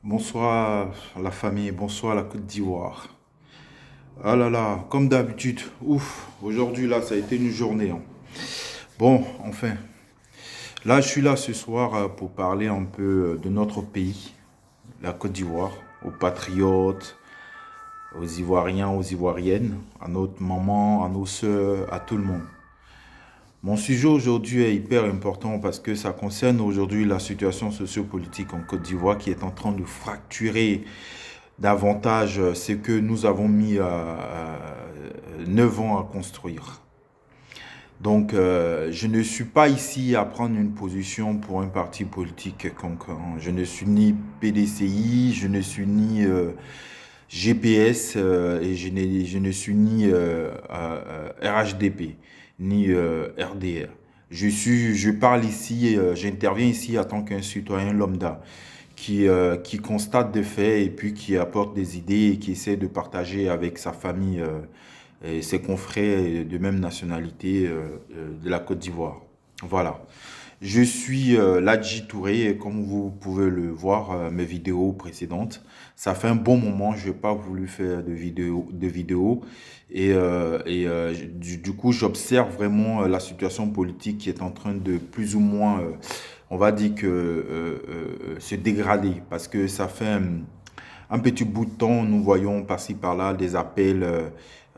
Bonsoir la famille, bonsoir la Côte d'Ivoire. Ah là là, comme d'habitude, ouf, aujourd'hui là, ça a été une journée, hein. Bon, enfin, là, je suis là ce soir pour parler un peu de notre pays, la Côte d'Ivoire, aux patriotes, aux Ivoiriens, aux Ivoiriennes, à notre maman, à nos sœurs, à tout le monde. Mon sujet aujourd'hui est hyper important parce que ça concerne aujourd'hui la situation sociopolitique en Côte d'Ivoire qui est en train de fracturer davantage ce que nous avons mis 9 ans à construire. Donc, je ne suis pas ici à prendre une position pour un parti politique quelconque, hein. Je ne suis ni PDCI, je ne suis ni GPS et je ne suis ni RHDP, ni RDR. Je parle ici, j'interviens ici en tant qu'un citoyen lambda qui constate des faits et puis qui apporte des idées et qui essaie de partager avec sa famille et ses confrères de même nationalité de la Côte d'Ivoire. Voilà. Je suis Ladji Touré et comme vous pouvez le voir, mes vidéos précédentes, ça fait un bon moment, je n'ai pas voulu faire de vidéos du coup, j'observe vraiment la situation politique qui est en train de plus ou moins, on va dire que se dégrader parce que ça fait un petit bout de temps, nous voyons par-ci par-là des appels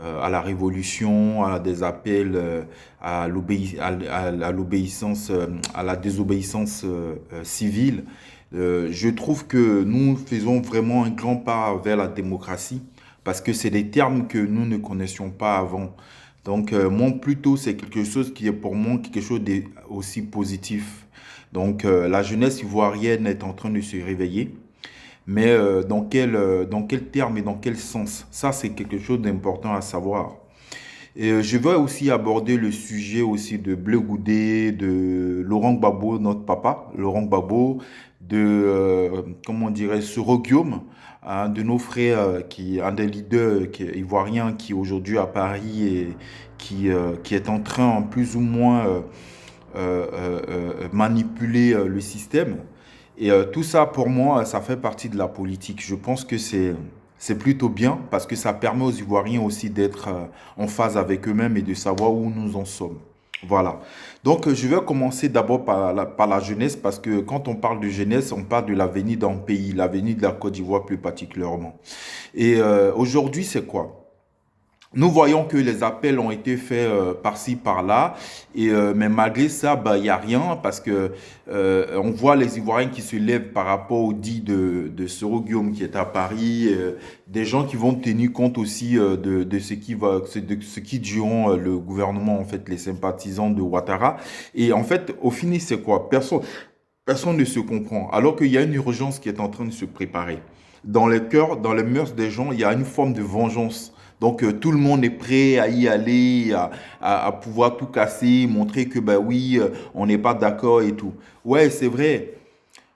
à la révolution, des appels à l'obéissance, à la désobéissance civile. Je trouve que nous faisons vraiment un grand pas vers la démocratie parce que c'est des termes que nous ne connaissions pas avant. Donc, moi, plutôt, c'est quelque chose qui est pour moi quelque chose aussi positif. Donc, la jeunesse ivoirienne est en train de se réveiller. Mais dans quel terme et dans quel sens? Ça, c'est quelque chose d'important à savoir. Et je vais aussi aborder le sujet aussi de Blé Goudé, de Laurent Gbagbo, notre papa, Laurent Gbagbo, de, comment on dirait, Soro Guillaume, un de nos frères, un des leaders ivoiriens qui aujourd'hui à Paris et qui est en train plus ou moins manipuler le système. Et tout ça, pour moi, ça fait partie de la politique. Je pense que c'est plutôt bien parce que ça permet aux Ivoiriens aussi d'être en phase avec eux-mêmes et de savoir où nous en sommes. Voilà. Donc, je vais commencer d'abord par la jeunesse parce que quand on parle de jeunesse, on parle de l'avenir d'un pays, l'avenir de la Côte d'Ivoire plus particulièrement. Et aujourd'hui, c'est quoi? Nous voyons que les appels ont été faits par-ci, par-là, mais malgré ça, bah, il n'y a rien parce que on voit les Ivoiriens qui se lèvent par rapport au dit de Soro Guillaume qui est à Paris, des gens qui vont tenir compte aussi de ce de ce qui diront le gouvernement, en fait, les sympathisants de Ouattara. Et en fait, au final, c'est quoi? Personne ne se comprend, alors qu'il y a une urgence qui est en train de se préparer. Dans les cœurs, dans les mœurs des gens, il y a une forme de vengeance. Donc tout le monde est prêt à y aller, à pouvoir tout casser, montrer que ben oui, on n'est pas d'accord et tout. Ouais, c'est vrai.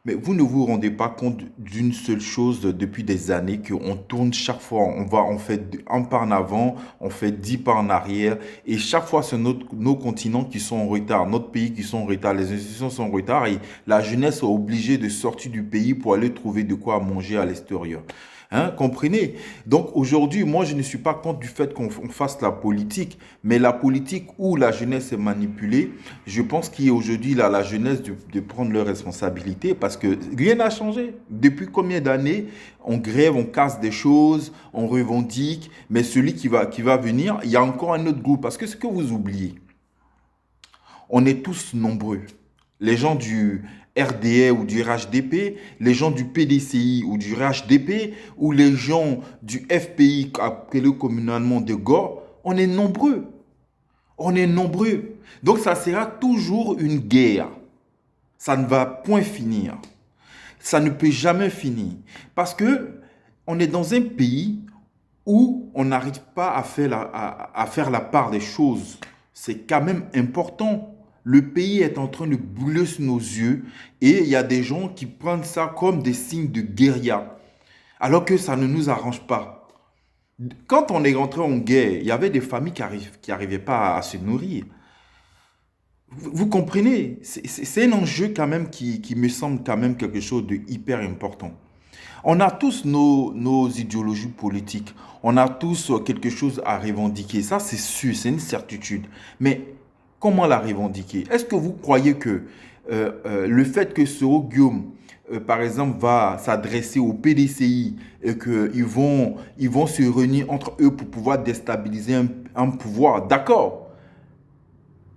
Mais vous ne vous rendez pas compte d'une seule chose depuis des années, qu'on tourne chaque fois, on fait un pas en avant, on fait 10 pas en arrière, et chaque fois c'est nos continents qui sont en retard, notre pays qui sont en retard, les institutions sont en retard, et la jeunesse est obligée de sortir du pays pour aller trouver de quoi manger à l'extérieur. Hein, comprenez? Donc aujourd'hui, moi je ne suis pas contre du fait qu'on fasse la politique, mais la politique où la jeunesse est manipulée, je pense qu'il y a aujourd'hui là, la jeunesse de prendre leurs responsabilités parce que rien n'a changé. Depuis combien d'années on grève, on casse des choses, on revendique, mais celui qui va venir, il y a encore un autre groupe. Parce que ce que vous oubliez, on est tous nombreux. Les gens du RDR ou du RHDP, les gens du PDCI ou du RHDP, ou les gens du FPI, appelé communalement de Gore, on est nombreux. On est nombreux. Donc ça sera toujours une guerre. Ça ne va point finir. Ça ne peut jamais finir. Parce que on est dans un pays où on n'arrive pas à faire la part des choses. C'est quand même important. Le pays est en train de brûler sous nos yeux et il y a des gens qui prennent ça comme des signes de guérilla, alors que ça ne nous arrange pas. Quand on est rentré en guerre, il y avait des familles qui n'arrivaient pas à se nourrir. Vous comprenez? C'est un enjeu quand même qui me semble quand même quelque chose de hyper important. On a tous nos idéologies politiques. On a tous quelque chose à revendiquer. Ça, c'est sûr, c'est une certitude. Mais comment la revendiquer? Est-ce que vous croyez que le fait que Soro Guillaume, par exemple, va s'adresser au PDCI et ils vont se réunir entre eux pour pouvoir déstabiliser un pouvoir, d'accord?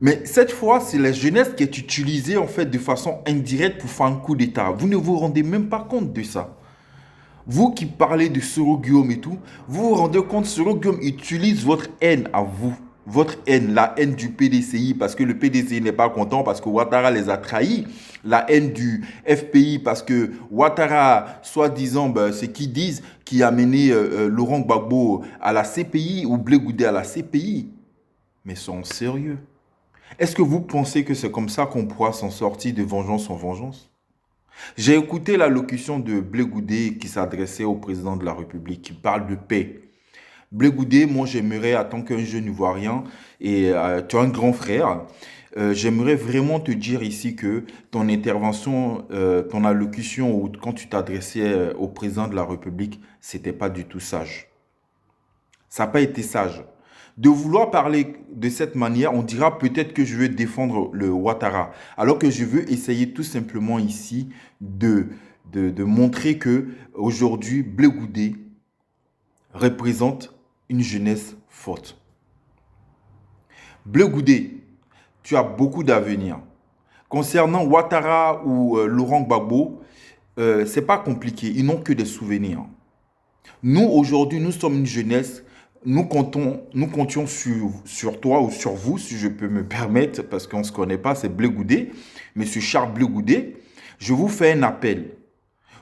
Mais cette fois, c'est la jeunesse qui est utilisée en fait de façon indirecte pour faire un coup d'État. Vous ne vous rendez même pas compte de ça. Vous qui parlez de Soro Guillaume et tout, vous vous rendez compte, Soro Guillaume utilise votre haine à vous. Votre haine, la haine du PDCI, parce que le PDCI n'est pas content, parce que Ouattara les a trahis. La haine du FPI, parce que Ouattara, soi-disant, ben, c'est qui disent, qui a mené Laurent Gbagbo à la CPI ou Blé Goudé à la CPI. Mais sont sérieux. Est-ce que vous pensez que c'est comme ça qu'on pourra s'en sortir de vengeance en vengeance? J'ai écouté l'allocution de Blé Goudé qui s'adressait au président de la République, qui parle de paix. Blé Goudé, moi j'aimerais, en tant qu'un jeune Ivoirien, et tu es un grand frère, j'aimerais vraiment te dire ici que ton intervention, ton allocution, ou quand tu t'adressais au président de la République, c'était pas du tout sage. Ça n'a pas été sage. De vouloir parler de cette manière, on dira peut-être que je veux défendre le Ouattara, alors que je veux essayer tout simplement ici de montrer que aujourd'hui, Blé Goudé représente une jeunesse forte. Blé Goudé, tu as beaucoup d'avenir. Concernant Ouattara ou Laurent Gbagbo, c'est pas compliqué, ils n'ont que des souvenirs. Nous, aujourd'hui, nous sommes une jeunesse. Nous comptions sur toi ou sur vous, si je peux me permettre, parce qu'on ne se connaît pas, c'est Blé Goudé. Monsieur Charles Blé Goudé, je vous fais un appel.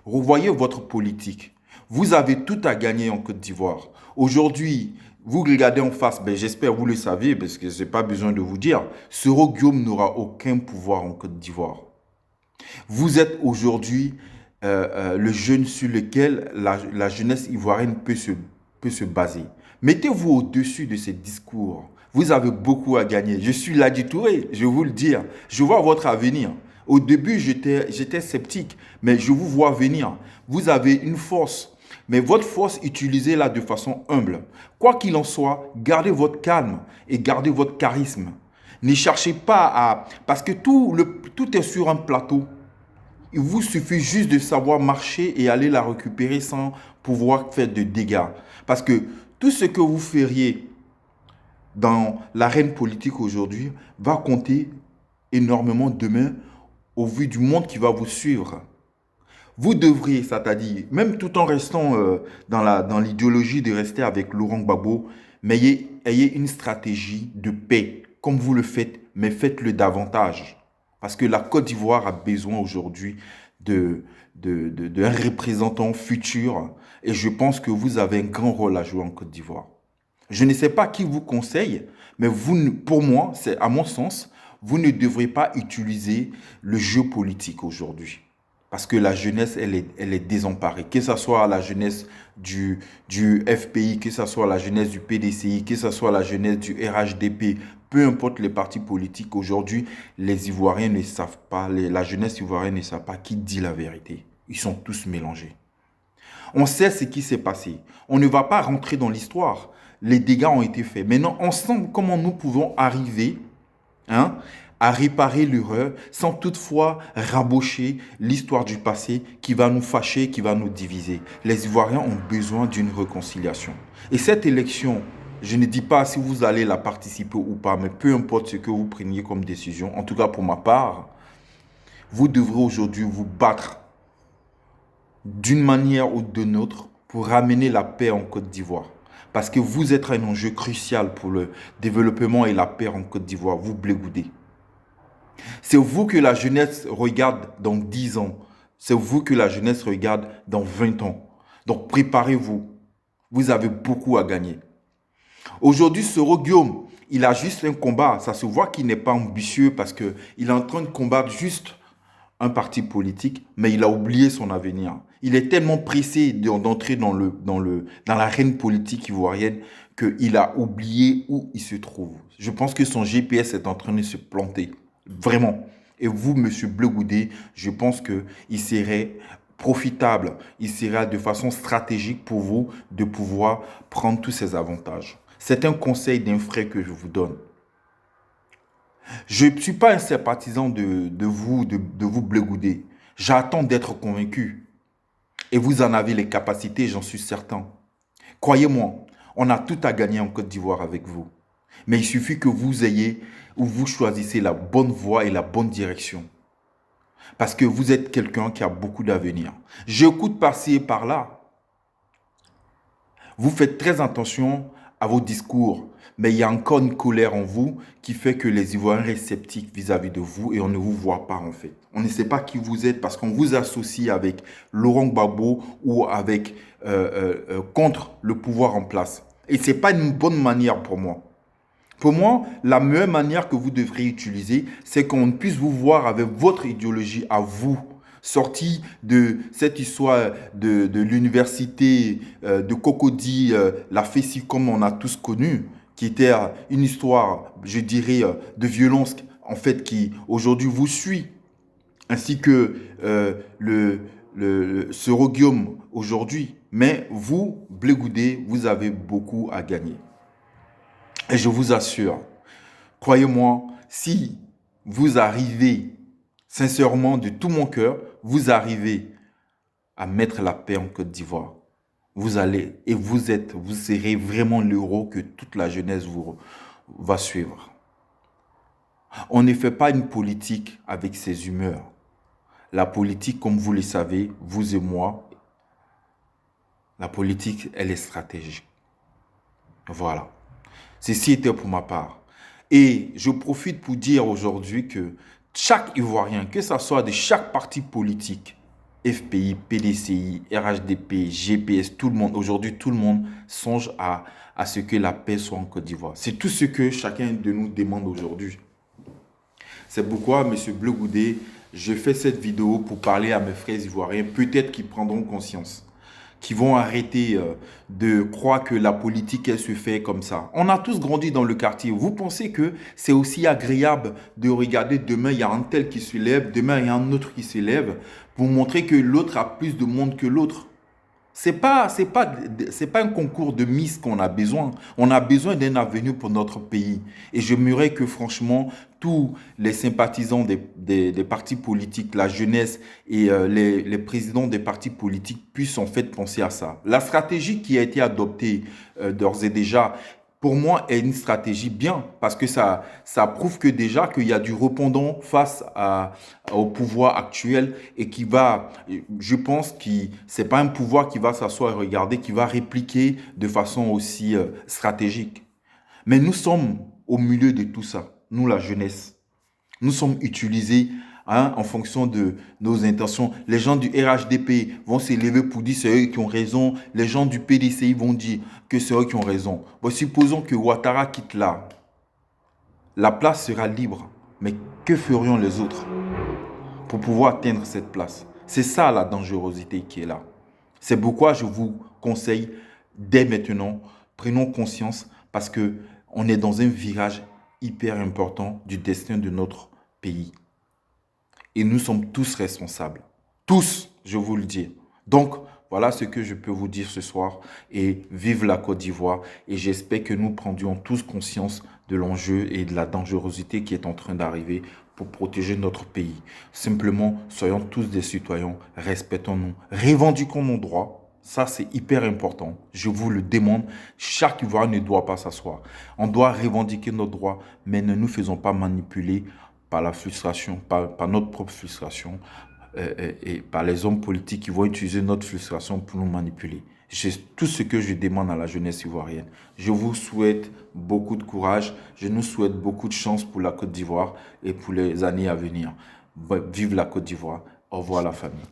Revoyez votre politique. Vous avez tout à gagner en Côte d'Ivoire. Aujourd'hui, vous regardez en face, ben j'espère que vous le savez, parce que je n'ai pas besoin de vous dire, Soro Guillaume n'aura aucun pouvoir en Côte d'Ivoire. Vous êtes aujourd'hui le jeune sur lequel la jeunesse ivoirienne peut se baser. Mettez-vous au-dessus de ces discours. Vous avez beaucoup à gagner. Je suis Ladi Touré, je vais vous le dire. Je vois votre avenir. Au début, j'étais sceptique, mais je vous vois venir. Vous avez une force, mais votre force, utilisez-la de façon humble. Quoi qu'il en soit, gardez votre calme et gardez votre charisme. Ne cherchez pas à... Parce que tout est sur un plateau. Il vous suffit juste de savoir marcher et aller la récupérer sans pouvoir faire de dégâts. Parce que tout ce que vous feriez dans l'arène politique aujourd'hui va compter énormément demain au vu du monde qui va vous suivre. Vous devriez, c'est-à-dire, même tout en restant dans l'idéologie de rester avec Laurent Gbagbo, mais ayez une stratégie de paix, comme vous le faites, mais faites-le davantage. Parce que la Côte d'Ivoire a besoin aujourd'hui d'un représentant futur. Et je pense que vous avez un grand rôle à jouer en Côte d'Ivoire. Je ne sais pas qui vous conseille, mais vous, pour moi, c'est à mon sens, vous ne devrez pas utiliser le jeu politique aujourd'hui. Parce que la jeunesse, elle est désemparée. Que ce soit la jeunesse du FPI, que ce soit la jeunesse du PDCI, que ce soit la jeunesse du RHDP, peu importe les partis politiques, aujourd'hui, les Ivoiriens ne savent pas, la jeunesse ivoirienne ne savent pas qui dit la vérité. Ils sont tous mélangés. On sait ce qui s'est passé. On ne va pas rentrer dans l'histoire. Les dégâts ont été faits. Maintenant, ensemble, comment nous pouvons arriver à réparer l'erreur sans toutefois rabocher l'histoire du passé qui va nous fâcher, qui va nous diviser. Les Ivoiriens ont besoin d'une réconciliation. Et cette élection, je ne dis pas si vous allez la participer ou pas, mais peu importe ce que vous preniez comme décision, en tout cas pour ma part, vous devrez aujourd'hui vous battre d'une manière ou d'une autre pour ramener la paix en Côte d'Ivoire. Parce que vous êtes un enjeu crucial pour le développement et la paix en Côte d'Ivoire, vous Blé Goudé. C'est vous que la jeunesse regarde dans 10 ans. C'est vous que la jeunesse regarde dans 20 ans. Donc préparez-vous. Vous avez beaucoup à gagner. Aujourd'hui, Soro Guillaume, il a juste un combat. Ça se voit qu'il n'est pas ambitieux parce qu'il est en train de combattre juste un parti politique, mais il a oublié son avenir. Il est tellement pressé d'entrer dans l'arène politique ivoirienne qu'il a oublié où il se trouve. Je pense que son GPS est en train de se planter. Vraiment. Et vous, monsieur Blé Goudé, je pense qu'il serait profitable, il sera de façon stratégique pour vous de pouvoir prendre tous ces avantages. C'est un conseil d'un frère que je vous donne. Je ne suis pas un sympathisant de vous blégouder. J'attends d'être convaincu. Et vous en avez les capacités, j'en suis certain. Croyez-moi, on a tout à gagner en Côte d'Ivoire avec vous. Mais il suffit que vous ayez ou vous choisissez la bonne voie et la bonne direction. Parce que vous êtes quelqu'un qui a beaucoup d'avenir. J'écoute par-ci et par-là. Vous faites très attention à vos discours. Mais il y a encore une colère en vous qui fait que les Ivoiriens restent sceptiques vis-à-vis de vous et on ne vous voit pas en fait. On ne sait pas qui vous êtes parce qu'on vous associe avec Laurent Gbagbo ou avec contre le pouvoir en place. Et ce n'est pas une bonne manière pour moi. Pour moi, la meilleure manière que vous devriez utiliser, c'est qu'on puisse vous voir avec votre idéologie à vous, sorti de cette histoire de l'université de Cocody, la FESI comme on a tous connu, qui était une histoire, je dirais, de violence, en fait, qui aujourd'hui vous suit, ainsi que ce Roguium aujourd'hui. Mais vous, Blé vous avez beaucoup à gagner. Et je vous assure, croyez-moi, si vous arrivez, sincèrement, de tout mon cœur, vous arrivez à mettre la paix en Côte d'Ivoire, vous allez et vous serez vraiment l'héros que toute la jeunesse va suivre. On ne fait pas une politique avec ses humeurs. La politique, comme vous le savez, vous et moi, la politique, elle est stratégique. Voilà. Ceci était pour ma part. Et je profite pour dire aujourd'hui que chaque Ivoirien, que ce soit de chaque parti politique, FPI, PDCI, RHDP, GPS, tout le monde, aujourd'hui tout le monde songe à ce que la paix soit en Côte d'Ivoire. C'est tout ce que chacun de nous demande aujourd'hui. C'est pourquoi, M. Bleu Goudé, je fais cette vidéo pour parler à mes frères ivoiriens, peut-être qu'ils prendront conscience, qui vont arrêter de croire que la politique, elle se fait comme ça. On a tous grandi dans le quartier. Vous pensez que c'est aussi agréable de regarder demain, il y a un tel qui se lève, demain, il y a un autre qui se lève, pour montrer que l'autre a plus de monde que l'autre. C'est pas un concours de Miss qu'on a besoin. On a besoin d'un avenir pour notre pays. Et j'aimerais que franchement, tous les sympathisants des partis politiques, la jeunesse et les présidents des partis politiques puissent en fait penser à ça. La stratégie qui a été adoptée d'ores et déjà, pour moi, est une stratégie bien parce que ça prouve que déjà qu'il y a du répondant face au pouvoir actuel et je pense que c'est pas un pouvoir qui va s'asseoir et regarder, qui va répliquer de façon aussi stratégique. Mais nous sommes au milieu de tout ça, nous la jeunesse. Nous sommes utilisés en fonction de nos intentions. Les gens du RHDP vont s'élever pour dire c'est eux qui ont raison. Les gens du PDCI vont dire que c'est eux qui ont raison. Bon, supposons que Ouattara quitte là. La place sera libre. Mais que ferions les autres pour pouvoir atteindre cette place? C'est ça la dangerosité qui est là. C'est pourquoi je vous conseille dès maintenant, prenons conscience parce qu'on est dans un virage hyper important du destin de notre pays. Et nous sommes tous responsables. Tous, je vous le dis. Donc, voilà ce que je peux vous dire ce soir. Et vive la Côte d'Ivoire. Et j'espère que nous prendrions tous conscience de l'enjeu et de la dangerosité qui est en train d'arriver pour protéger notre pays. Simplement, soyons tous des citoyens, respectons-nous, revendiquons nos droits. Ça, c'est hyper important. Je vous le demande. Chaque Ivoirien ne doit pas s'asseoir. On doit revendiquer nos droits, mais ne nous faisons pas manipuler par la frustration, par notre propre frustration et par les hommes politiques qui vont utiliser notre frustration pour nous manipuler. C'est tout ce que je demande à la jeunesse ivoirienne. Je vous souhaite beaucoup de courage. Je nous souhaite beaucoup de chance pour la Côte d'Ivoire et pour les années à venir. Vive la Côte d'Ivoire. Au revoir la famille.